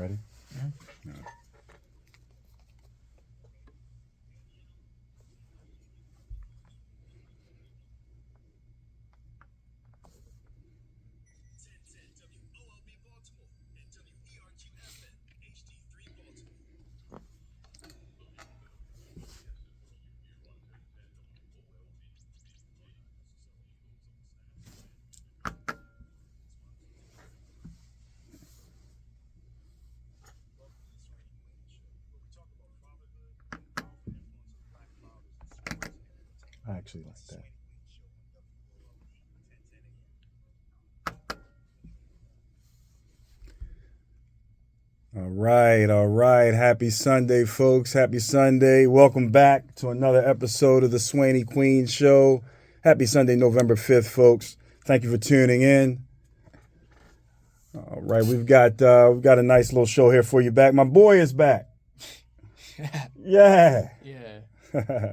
Ready? Mm-hmm. No. I actually like that. All right. Happy Sunday, folks. Happy Sunday. Welcome back to another episode of the SWAYNEE Queen Show. Happy Sunday, November 5th, folks. Thank you for tuning in. All right, we've got a nice little show here for you back. My boy is back. Yeah. Yeah.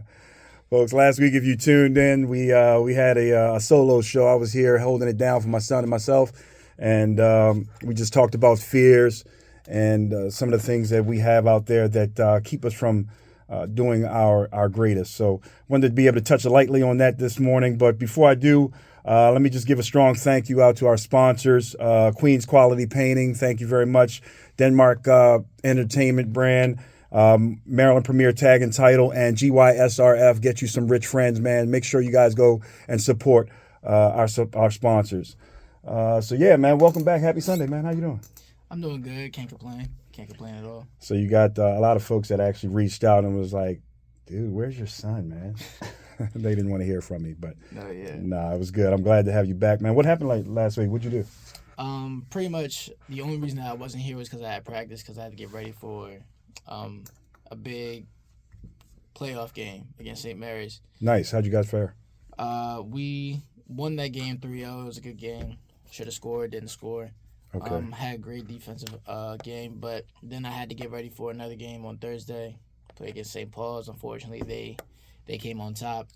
Folks, last week, if you tuned in, we had a solo show. I was here holding it down for my son and myself, and we just talked about fears and some of the things that we have out there that keep us from doing our greatest. So wanted to be able to touch lightly on that this morning. But before I do, let me just give a strong thank you out to our sponsors, Queen's Quality Painting. Thank you very much. Denmark Entertainment Brand. Maryland Premier Tag and Title, and GYSRF. Get you some rich friends, man. Make sure you guys go and support our sponsors. So yeah, man, welcome back. Happy Sunday, man. How you doing? I'm doing good. Can't complain. Can't complain at all. So you got a lot of folks that actually reached out and was like, dude, where's your son, man? They didn't want to hear from me, but nah, it was good. I'm glad to have you back, man. What happened like last week? What'd you do? Pretty much the only reason that I wasn't here was because I had practice, because I had to get ready for a big playoff game against St. Mary's. Nice. How'd you guys fare? We won that game 3-0. It was a good game. Should have scored, didn't score. Okay. Had a great defensive game, but then I had to get ready for another game on Thursday, play against St. Paul's. Unfortunately, they came on top,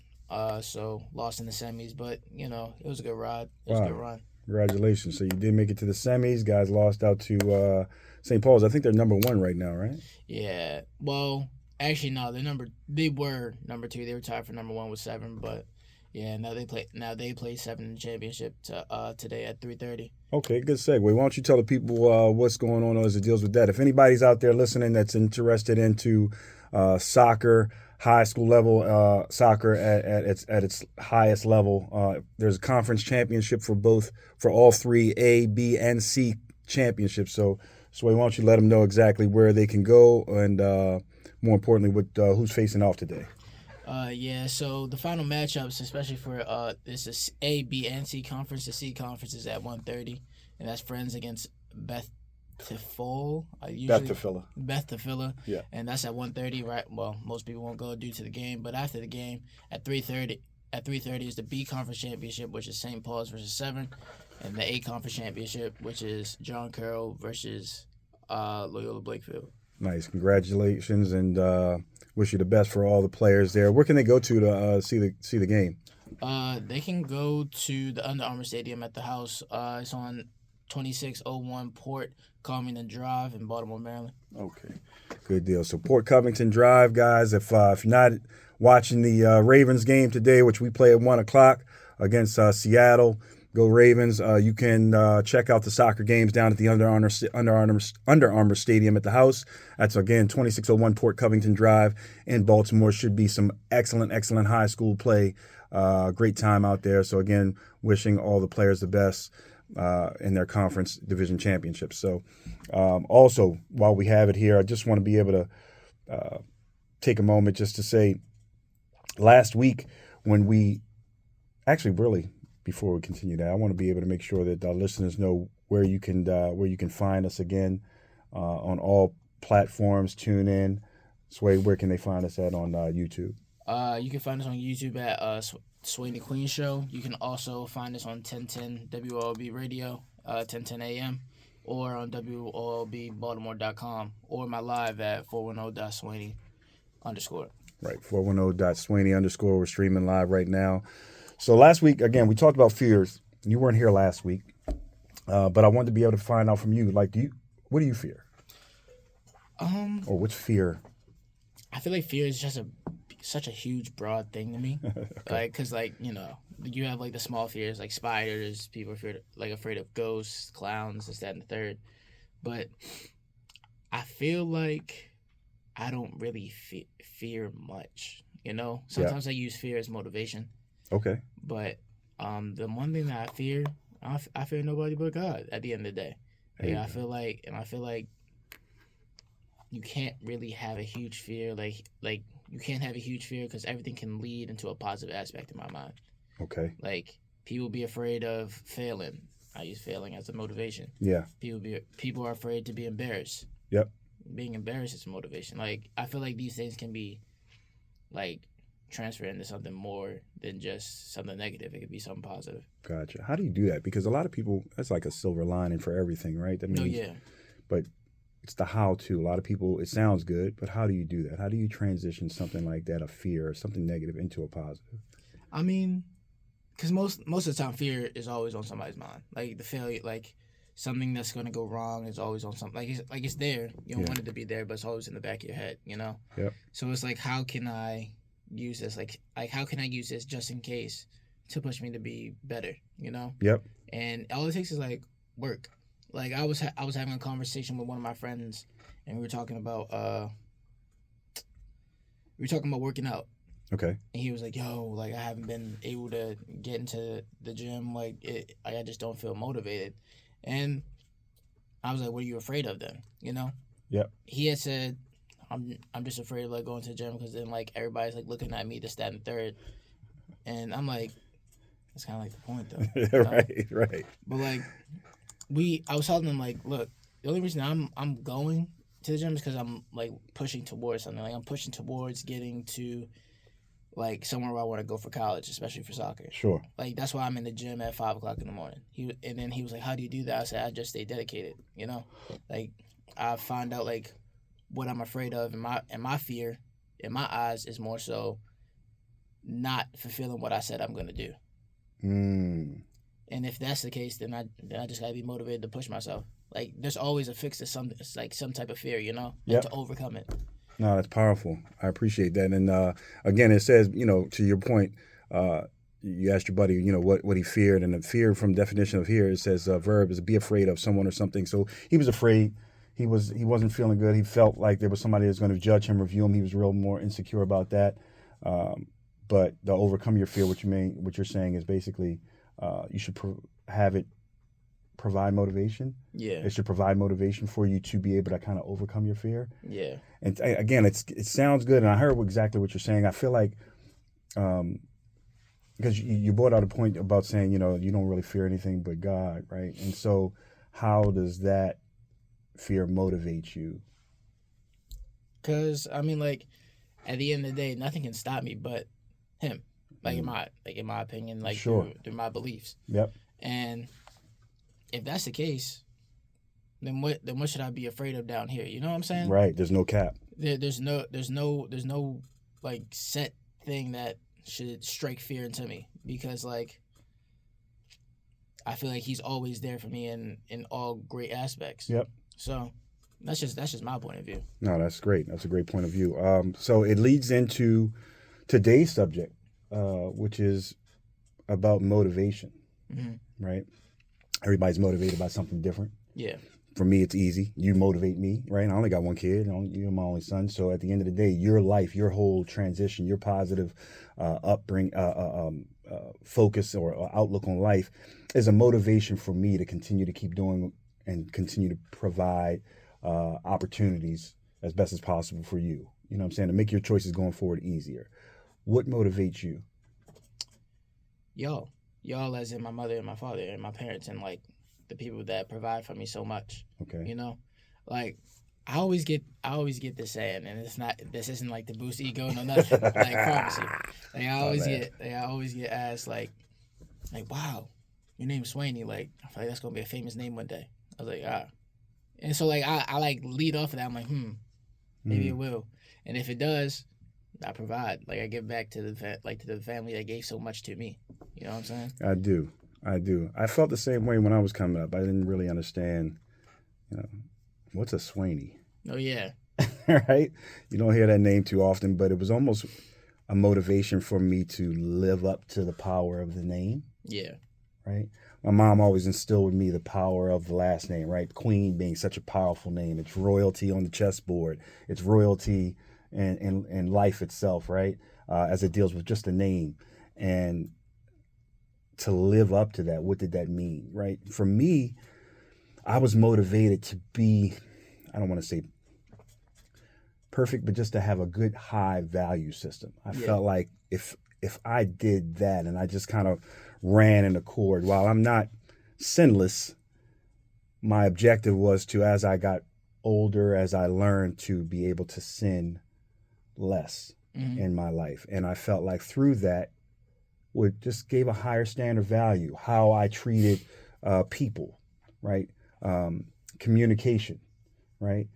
so lost in the semis. But you know, it was a good ride. It was a good run. Congratulations. So you did make it to the semis. Guys lost out to St. Paul's. I think they're number 1 right now, right? Yeah. Well, actually, no. They were number 2. They were tied for number 1 with 7. But yeah, now they play 7 in the championship today at 3:30. Okay, good segue. Why don't you tell the people what's going on as it deals with that? If anybody's out there listening that's interested into soccer, high school level soccer at its highest level, there's a conference championship for all 3 A, B, and C championships. So why don't you let them know exactly where they can go and more importantly, who's facing off today? Yeah, so the final matchups, especially for this is A, B, and C conference. The C conference is at 1:30, and that's Friends against Beth Tafilla. Yeah. And that's at 1:30, right? Well, most people won't go due to the game, but after the game at 3:30 is the B conference championship, which is St. Paul's versus 7, and the A conference championship, which is John Carroll versus Loyola Blakefield. Nice, congratulations, and wish you the best for all the players there. Where can they go to see the game? They can go to the Under Armour Stadium at the house. It's on 2601 Port Covington Drive in Baltimore, Maryland. Okay, good deal. So Port Covington Drive, guys. If you're not watching the Ravens game today, which we play at 1:00 against Seattle, go Ravens. You can check out the soccer games down at the Under Armour Stadium at the house. That's, again, 2601 Port Covington Drive in Baltimore. Should be some excellent high school play. Great time out there. So, again, wishing all the players the best in their conference division championships. So, also, while we have it here, I just want to be able to take a moment just to say last week when we actually really – before we continue that, I want to be able to make sure that our listeners know where you can find us again on all platforms. Tune in. Sway, where can they find us at on YouTube? You can find us on YouTube at SWAYNEE Queen Show. You can also find us on 1010 WOLB Radio, 1010 AM, or on WOLBbaltimore.com, or my live at 410.swaynee_. Right, 410.swaynee_. We're streaming live right now. So last week, again, we talked about fears. You weren't here last week, but I wanted to be able to find out from you. Like, what do you fear? Or what's fear? I feel like fear is just such a huge broad thing to me. Okay. Like, cause like you have like the small fears like spiders. People are afraid of ghosts, clowns, this, that, and the third. But I feel like I don't really fear much. Yeah. Sometimes I use fear as motivation. Okay. But the one thing that I fear nobody but God. At the end of the day, There you I go. feel like you can't really have a huge fear. Like you can't have a huge fear because everything can lead into a positive aspect in my mind. Okay. Like people be afraid of failing. I use failing as a motivation. Yeah. People are afraid to be embarrassed. Yep. Being embarrassed is motivation. Like I feel like these things can be like transfer into something more than just something negative. It could be something positive. Gotcha. How do you do that? Because a lot of people, that's like a silver lining for everything, right? That means, No, yeah. But it's the how to. A lot of people, it sounds good, but how do you do that? How do you transition something like that, a fear or something negative, into a positive? I mean, because most of the time, fear is always on somebody's mind. Like the failure, like something that's gonna go wrong is always on something. Like it's there. You don't Yeah. want it to be there, but it's always in the back of your head. Yep. So it's like, how can I use this? Like how can I use this just in case to push me to be better? Yep. And all it takes is like work. Like I was having a conversation with one of my friends, and we were talking about working out. Okay. And he was like, "Yo, like I haven't been able to get into the gym. I just don't feel motivated." And I was like, "What are you afraid of then?" Yep. He had said, "I'm just afraid of like going to the gym because then like everybody's like looking at me, this, that, and the third." And I'm like, that's kind of like the point though. Right. But like I was telling him like, look, the only reason I'm going to the gym is because I'm like pushing towards something. Like I'm pushing towards getting to like somewhere where I want to go for college, especially for soccer. Sure. Like that's why I'm in the gym at 5 o'clock in the morning. And then he was like, "How do you do that?" I said, "I just stay dedicated." Like I find out like what I'm afraid of, and my fear, in my eyes, is more so not fulfilling what I said I'm gonna do. And if that's the case, then I just gotta be motivated to push myself. Like there's always a fix to something. It's like some type of fear, Yep. to overcome it. No, that's powerful. I appreciate that. And again, it says, to your point, you asked your buddy, what he feared, and the fear, from definition of here, it says verb is be afraid of someone or something. So he was afraid. He wasn't feeling good. He felt like there was somebody that's going to judge him, review him. He was real more insecure about that. But to overcome your fear, what you're saying is basically you should have it provide motivation. Yeah. It should provide motivation for you to be able to kind of overcome your fear. Yeah. And again, it sounds good, and I heard exactly what you're saying. I feel like, because you brought out a point about saying, you don't really fear anything but God, right? And so, how does that fear motivate you? Because I mean, like at the end of the day, nothing can stop me but Him. Like in my opinion, like Sure. through my beliefs. Yep. And if that's the case, then what should I be afraid of down here? You know what I'm saying? Right. There's no cap. There's no like set thing that should strike fear into me, because like I feel like He's always there for me in all great aspects. Yep. So that's just my point of view. No, that's great. That's a great point of view. So it leads into today's subject, which is about motivation. Mm-hmm. Right. Everybody's motivated by something different. Yeah. For me, it's easy. You motivate me, right? I only got one kid. You're my only son. So at the end of the day, your life, your whole transition, your positive focus or outlook on life is a motivation for me to continue to keep doing and continue to provide opportunities as best as possible for you. You know what I'm saying? To make your choices going forward easier. What motivates you? Y'all as in my mother and my father and my parents and like the people that provide for me so much. Okay. Like I always get this saying, and this isn't like to boost ego, no nothing. Like I promise you. Like I always get asked like wow, your name's SWAYNEE. Like I feel like that's gonna be a famous name one day. I was like, and so like I like lead off of that. I'm like, maybe it will, and if it does, I provide. Like I give back to the family that gave so much to me. You know what I'm saying? I do. I felt the same way when I was coming up. I didn't really understand, what's a SWAYNEE? Oh yeah. right? You don't hear that name too often, but it was almost a motivation for me to live up to the power of the name, Yeah. right? My mom always instilled with me the power of the last name, right? Queen being such a powerful name. It's royalty on the chessboard. It's royalty in life itself, right? As it deals with just the name. And to live up to that, what did that mean, right? For me, I was motivated to be, I don't want to say perfect, but just to have a good high value system. I Yeah. felt like if I did that and I just kind of ran in accord, while I'm not sinless, my objective was to, as I got older, as I learned, to be able to sin less in my life. And I felt like through that would just gave a higher standard value, how I treated people, right? Communication, right?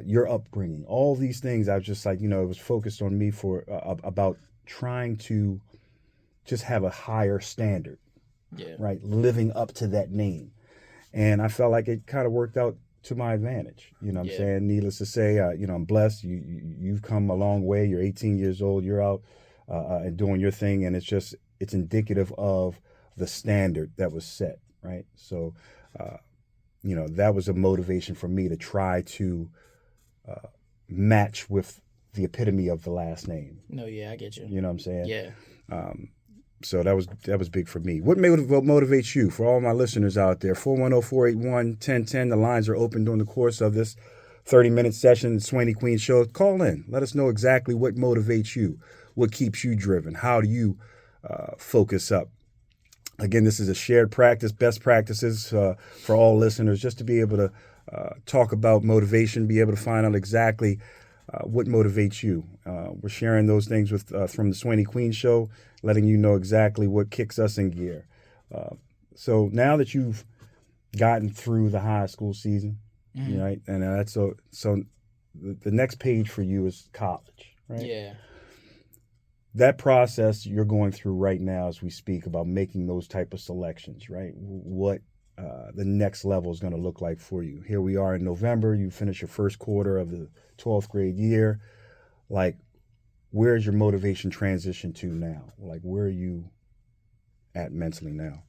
Your upbringing, all these things. I was just like, it was focused on me for about trying to just have a higher standard, Yeah. right? Living up to that name. And I felt like it kind of worked out to my advantage. You know what I'm Yeah. saying? Needless to say, I'm blessed. You've come a long way. You're 18 years old. You're out and doing your thing. And it's indicative of the standard that was set, right? So, that was a motivation for me to try to match with the epitome of the last name. No, yeah, I get you. You know what I'm saying? Yeah. So that was big for me. What motivates you? For all my listeners out there, 410-481-1010. The lines are open during the course of this 30-minute session, the Swaney Queen Show. Call in. Let us know exactly what motivates you, what keeps you driven. How do you focus up? Again, this is a shared practice, best practices for all listeners, just to be able to talk about motivation, be able to find out exactly what motivates you. We're sharing those things from the Swaney Queen Show, letting you know exactly what kicks us in gear. So now that you've gotten through the high school season, right, and that's so the next page for you is college, right? Yeah. That process you're going through right now as we speak about making those type of selections, right? What the next level is going to look like for you. Here we are in November. You finish your first quarter of the 12th grade year. Like, where's your motivation transition to now? Like, where are you at mentally now?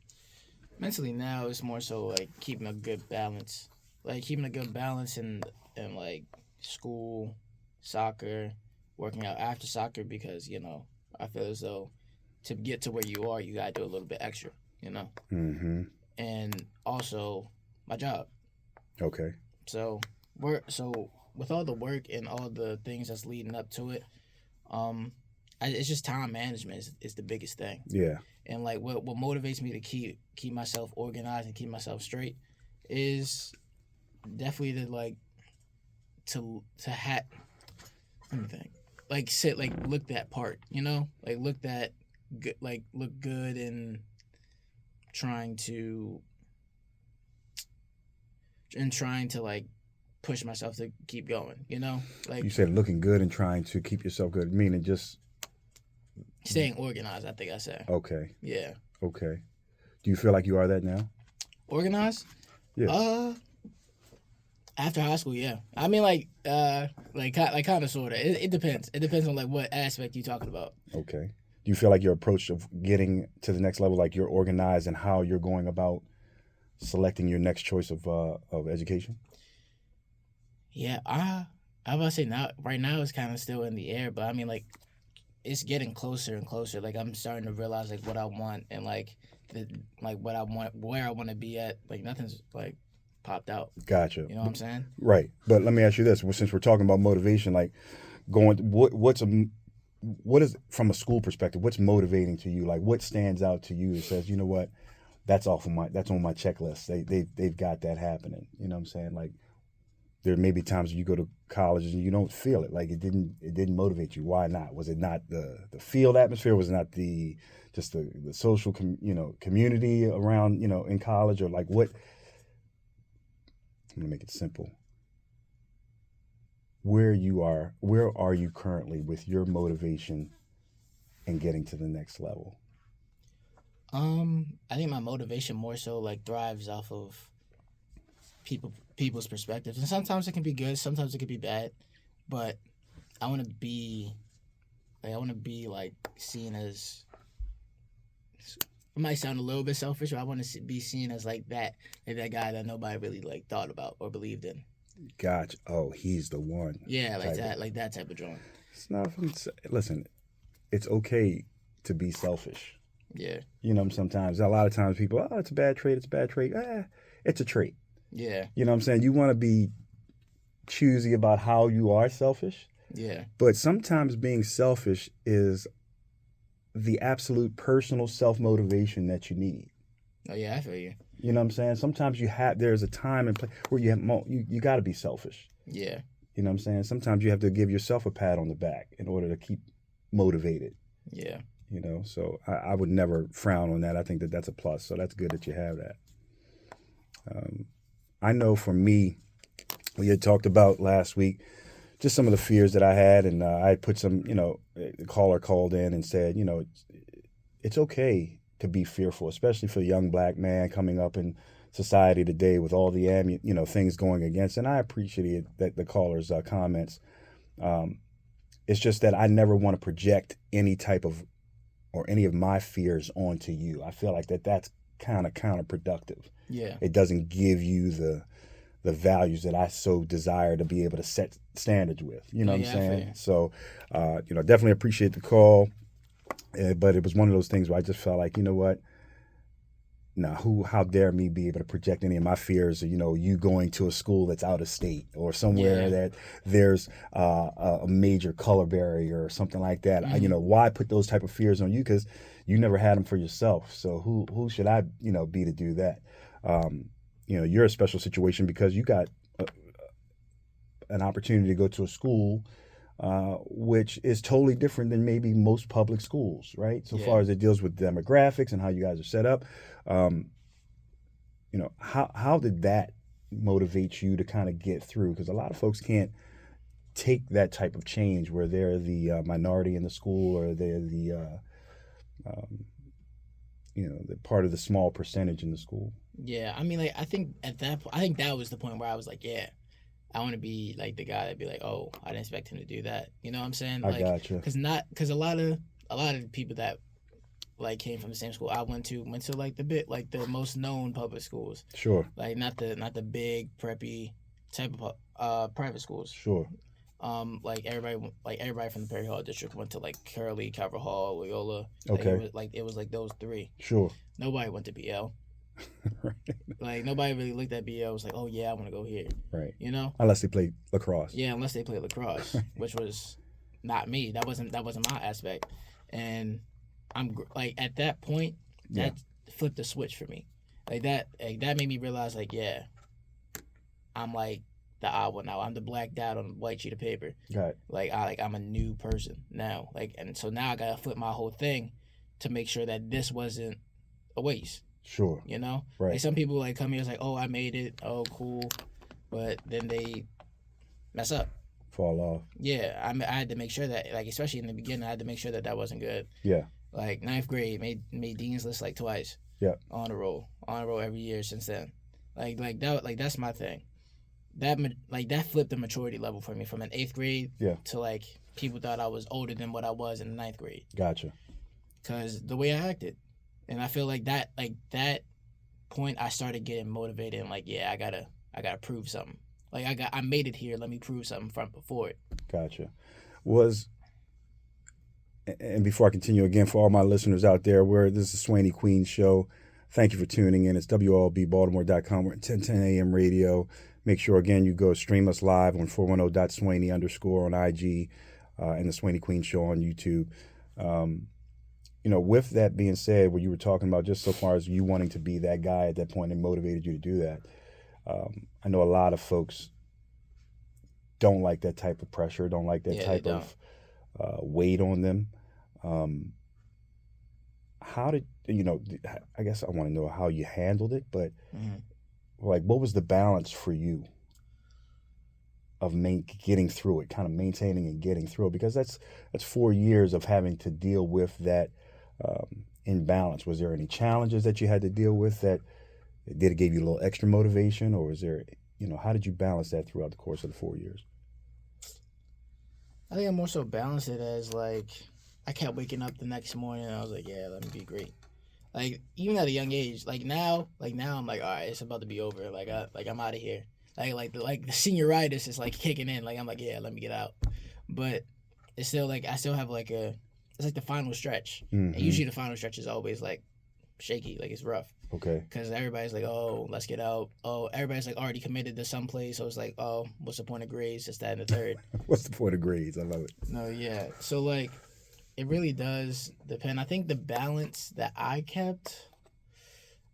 Mentally now, it's more so like keeping a good balance. Like keeping a good balance in like school, soccer, working out after soccer because, I feel as though to get to where you are, you gotta do a little bit extra, Mm-hmm. And also my job. Okay. So with all the work and all the things that's leading up to it, it's just time management is the biggest thing. Yeah. And like what motivates me to keep myself organized and keep myself straight is definitely to let me think, like sit like look that part, like look that good, like look good and trying to like push myself to keep going, like You said looking good and trying to keep yourself good, meaning just staying organized. I think I said. okay. Yeah. Okay. Do you feel like you are that now? Organized? Yeah. After high school, yeah. I mean, like kind of, sort of. It depends. It depends on like what aspect you're talking about. Okay. Do you feel like your approach of getting to the next level, like you're organized and how you're going about selecting your next choice of education? Yeah, I was about to say now. Right now, it's kind of still in the air, but I mean, like, it's getting closer and closer. Like, I'm starting to realize like what I want and like what I want, where I want to be at. Like, nothing's like popped out. Gotcha. You know what I'm saying? Right. But let me ask you this: well, since we're talking about motivation, like what is from a school perspective? What's motivating to you? Like, what stands out to you that says, you know what, that's on my checklist. They've got that happening. You know what I'm saying? Like, there may be times when you go to college and you don't feel it. Like it didn't motivate you. Why not? Was it not the field atmosphere? Was it not the social community around in college, or like what? I'm gonna make it simple. Where are you currently with your motivation and getting to the next level? I think my motivation more so like thrives off of people's perspectives, and sometimes it can be good, sometimes it can be bad, but I want to be like seen as. It might sound a little bit selfish, but I want to be seen as like that guy that nobody really like thought about or believed in. Gotcha. Oh, he's the one. Yeah, like that type of joint. It's not. Listen, it's okay to be selfish. Yeah. You know, sometimes a lot of times people, oh, it's a bad trait. It's a bad trait. It's a trait. Yeah. You know what I'm saying? You want to be choosy about how you are selfish. Yeah. But sometimes being selfish is the absolute personal self-motivation that you need. Oh, yeah, I feel you. You know what I'm saying? Sometimes there's a time and place where you got to be selfish. Yeah. You know what I'm saying? Sometimes you have to give yourself a pat on the back in order to keep motivated. Yeah. You know, so I would never frown on that. I think that that's a plus. So that's good that you have that. I know for me, we had talked about last week just some of the fears that I had, and I had put some, the caller called in and said, it's okay to be fearful, especially for a young black man coming up in society today with all the things going against. And I appreciate that the caller's comments. It's just that I never want to project any type of or any of my fears onto you. I feel like that's kind of counterproductive. Yeah. It doesn't give you the values that I so desire to be able to set standards with. You know what I'm saying? So, definitely appreciate the call. But it was one of those things where I just felt like, you know what? Now, how dare me be able to project any of my fears, you going to a school that's out of state or somewhere that there's a major color barrier or something like that. Mm-hmm. Why put those type of fears on you? Because you never had them for yourself. So who should I, be to do that? You're a special situation because you got an opportunity to go to a school which is totally different than maybe most public schools, right? So far as it deals with demographics and how you guys are set up. How did that motivate you to kind of get through? Because a lot of folks can't take that type of change where they're the minority in the school or they're the the part of the small percentage in the school. Yeah, I mean, like I think that was the point where I was like, yeah, I want to be like the guy that'd be like, oh, I didn't expect him to do that. You know what I'm saying? I gotcha. Because a lot of people that like came from the same school I went to like the most known public schools. Sure. Like not the big preppy type of private schools. Sure. Like everybody from the Perry Hall district went to like Curley, Calvert Hall, Loyola. Okay. It was like those three. Sure. Nobody went to BL. Right. Like nobody really looked at BL. Was like, oh yeah, I want to go here. Right. Unless they play lacrosse. Yeah, unless they play lacrosse, which was not me. That wasn't my aspect. And I'm like at that point, that flipped the switch for me. Like that made me realize like, yeah, I'm like the odd one now. I'm the black dot on a white sheet of paper. Got it. I'm a new person now. And so now I gotta flip my whole thing to make sure that this wasn't a waste. Sure. Right. Like some people like come here, it's like, oh, I made it, oh, cool, but then they mess up, fall off. Yeah, I had to make sure that, like, especially in the beginning, I had to make sure that wasn't good. Yeah. Like 9th grade, made dean's list like twice. Yeah. On a roll every year since then. Like that's my thing. That flipped the maturity level for me from an 8th grade to like people thought I was older than what I was in the 9th grade. Gotcha. Because the way I acted. And I feel like that point I started getting motivated and like, yeah, I gotta prove something. Like I made it here. Let me prove something before it. Gotcha. And before I continue again, for all my listeners out there, this is Swanee Queen Show. Thank you for tuning in. It's WLBBaltimore.com. We're at 1010 AM radio. Make sure again you go stream us live on 410.Swanee_ on IG and the Swanee Queen Show on YouTube. With that being said, what you were talking about just so far as you wanting to be that guy at that point and motivated you to do that, I know a lot of folks don't like that type of pressure, don't like that type of weight on them. How did, I guess I want to know how you handled it, but like what was the balance for you of getting through it, kind of maintaining and getting through it? Because that's 4 years of having to deal with that imbalance. Was there any challenges that you had to deal with that Did it give you a little extra motivation, or was there, how did you balance that throughout the course of the 4 years? I think I more so balanced it as like I kept waking up the next morning and I was like, yeah, let me be great. Like even at a young age, like now I'm like, all right, it's about to be over. I'm out of here. The senioritis is like kicking in. Like I'm like, yeah, let me get out. But it's still like I still have like it's like the final stretch. Mm-hmm. And usually the final stretch is always like shaky, like it's rough. Okay. Because everybody's like, oh, let's get out. Oh, everybody's like already committed to some place. So it's like, oh, what's the point of grades? It's that and the third. What's the point of grades? I love it. No, yeah. So like, it really does depend. I think the balance that I kept,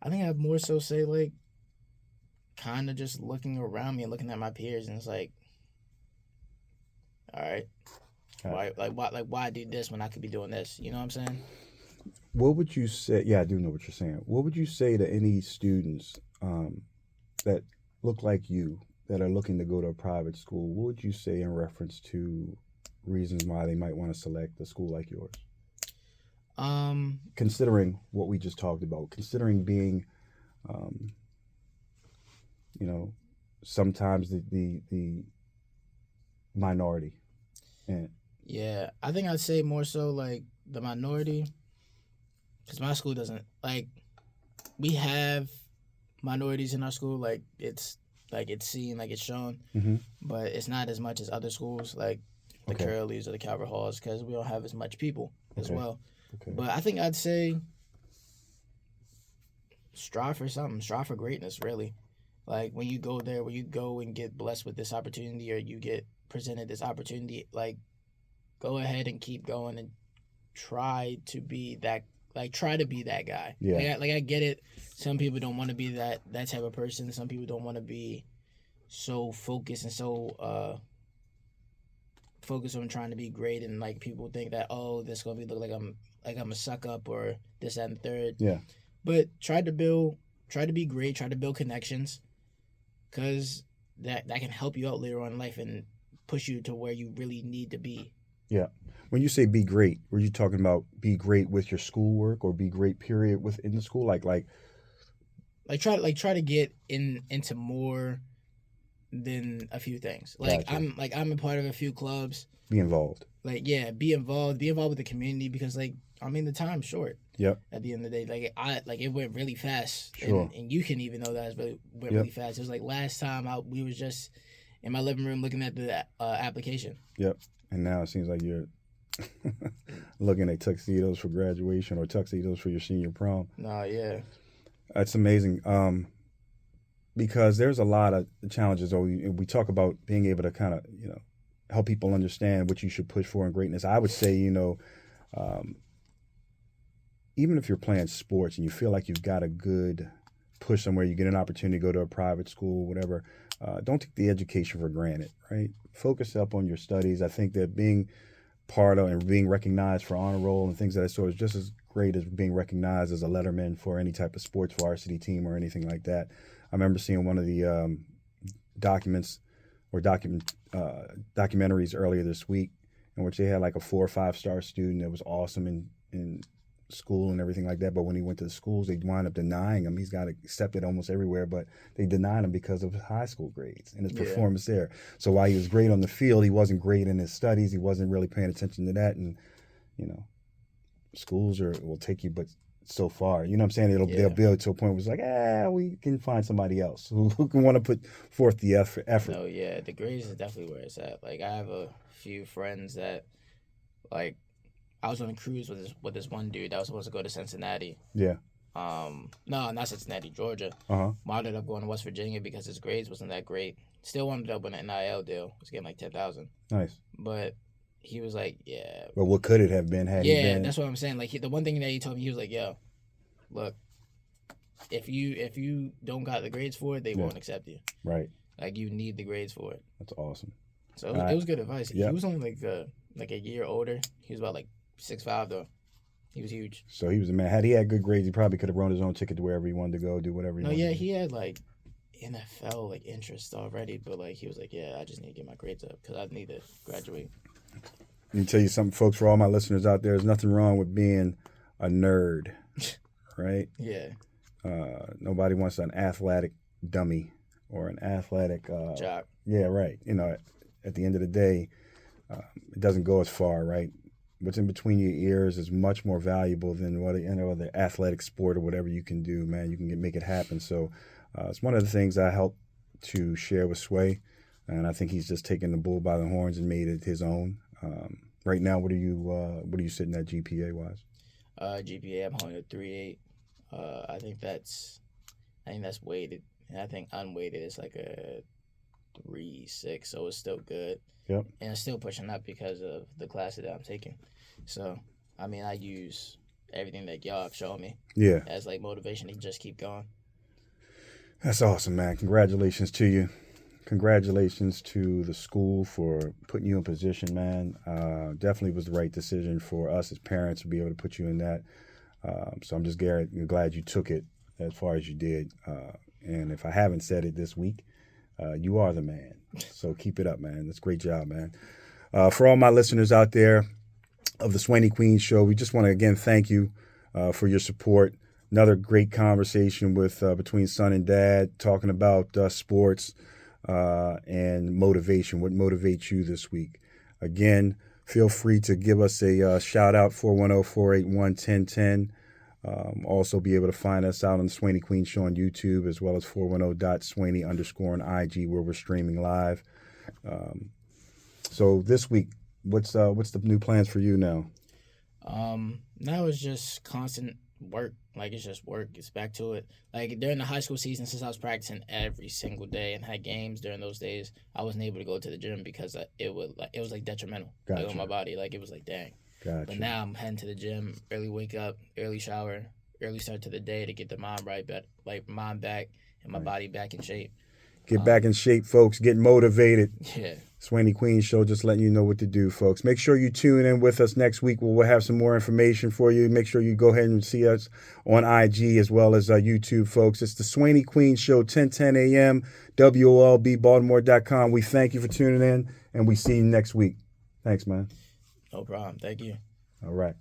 I think I'd more so say like, kind of just looking around me and looking at my peers, and it's like, all right, why do this when I could be doing this? You know what I'm saying? What would you say? Yeah, I do know what you're saying. What would you say to any students that look like you that are looking to go to a private school? What would you say in reference to reasons why they might want to select a school like yours? Considering what we just talked about, considering being, sometimes the minority. And yeah, I think I'd say more so like the minority, because my school doesn't like. We have minorities in our school, like it's seen, like it's shown, but it's not as much as other schools like the Curleys or the Calvert Halls, because we don't have as much people as well. Okay. But I think I'd say strive for something, strive for greatness, really. Like when you go there, when you go and get blessed with this opportunity, or you get presented this opportunity, like go ahead and keep going and try to be that. Like try to be that guy. Yeah. Like I get it. Some people don't want to be that type of person. Some people don't want to be so focused and so focused on trying to be great, and like people think that, oh, this gonna look like I'm a suck up or this, that, and third. Yeah. But try to be great, try to build connections, because that can help you out later on in life and push you to where you really need to be. Yeah. When you say be great, were you talking about be great with your schoolwork, or be great period within the school? Like try to get into more than a few things. Like gotcha. I'm a part of a few clubs. Be involved. Like yeah, be involved with the community, because like I mean the time's short. Yep. At the end of the day, like it went really fast. Sure. And you can even know that it went really fast. It was like last time we was just in my living room looking at the application. Yep. And now it seems like you're looking at tuxedos for graduation or tuxedos for your senior prom. No, yeah. That's amazing. Because there's a lot of challenges. We talk about being able to kind of, help people understand what you should push for in greatness. I would say, even if you're playing sports and you feel like you've got a good push somewhere, you get an opportunity to go to a private school, whatever, don't take the education for granted, right? Focus up on your studies. I think that being part of and being recognized for honor roll and things of that sort is just as great as being recognized as a letterman for any type of sports varsity team or anything like that. I remember seeing one of the documentaries earlier this week in which they had like a 4 or 5 star student that was awesome in school and everything like that, but when he went to the schools, they wound up denying him. He's got accepted almost everywhere, but they denied him because of his high school grades and his performance there. So while he was great on the field, he wasn't great in his studies. He wasn't really paying attention to that, and schools will take you but so far. You know what I'm saying? They'll build to a point where it's like, we can find somebody else who can want to put forth the effort. No, yeah, the grades is definitely where it's at. Like I have a few friends that, like, I was on a cruise with this one dude that was supposed to go to Cincinnati. Yeah. No, not Cincinnati, Georgia. Ended up going to West Virginia because his grades wasn't that great. Still ended up with an NIL deal. Was getting like $10,000. Nice. But he was like, yeah. But what could it have been had he been? Yeah, that's what I'm saying. Like the one thing that he told me, he was like, yo, look, if you don't got the grades for it, they won't accept you. Right. Like you need the grades for it. That's awesome. So it was good advice. Yep. He was only like a year older. He was about like 6'5" though. He was huge. So he was a man. Had he had good grades, he probably could have run his own ticket to wherever he wanted to go, do whatever he wanted to do. He had like NFL like interest already, but like he was like, yeah, I just need to get my grades up because I need to graduate. Let me tell you something, folks, for all my listeners out there, there's nothing wrong with being a nerd, right? Yeah. Nobody wants an athletic dummy or an athletic Jock. Yeah, right. At the end of the day, it doesn't go as far, right? What's in between your ears is much more valuable than what the athletic sport or whatever you can do, man. You can make it happen. So it's one of the things I help to share with Sway, and I think he's just taken the bull by the horns and made it his own. Right now, what are you sitting at GPA wise? GPA, I'm holding a 3.8. I think that's weighted, and I think unweighted is like a 3.6. So it's still good. Yep. And it's still pushing up because of the classes that I'm taking. So, I mean, I use everything that y'all have shown me as like motivation to just keep going. That's awesome, man. Congratulations to you. Congratulations to the school for putting you in position, man. Definitely was the right decision for us as parents to be able to put you in that. So I'm just glad you took it as far as you did. And if I haven't said it this week, you are the man. So keep it up, man. That's a great job, man. For all my listeners out there of the SWAYNEE Queen Show, we just want to again thank you for your support. Another great conversation with between son and dad, talking about sports and motivation. What motivates you this week? Again, feel free to give us a shout out, 410-481-1010. Also be able to find us out on the SWAYNEE Queen Show on YouTube, as well as 410.Swaynee_ on IG, where we're streaming live. So this week, what's the new plans for you now? Now it's just constant work. Like, it's just work. It's back to it. Like, during the high school season, since I was practicing every single day and had games during those days, I wasn't able to go to the gym because it was detrimental on my body. Like, it was like, dang. Gotcha. But now I'm heading to the gym, early wake up, early shower, early start to the day to get the mind right, but like mind back and my body back in shape. Get back in shape, folks. Get motivated. Yeah. SWAYNEE Queen Show, just letting you know what to do, folks. Make sure you tune in with us next week where we'll have some more information for you. Make sure you go ahead and see us on IG as well as YouTube, folks. It's the SWAYNEE Queen Show, 10:10 a.m., WOLBbaltimore.com. We thank you for tuning in, and we see you next week. Thanks, man. No problem. Thank you. All right.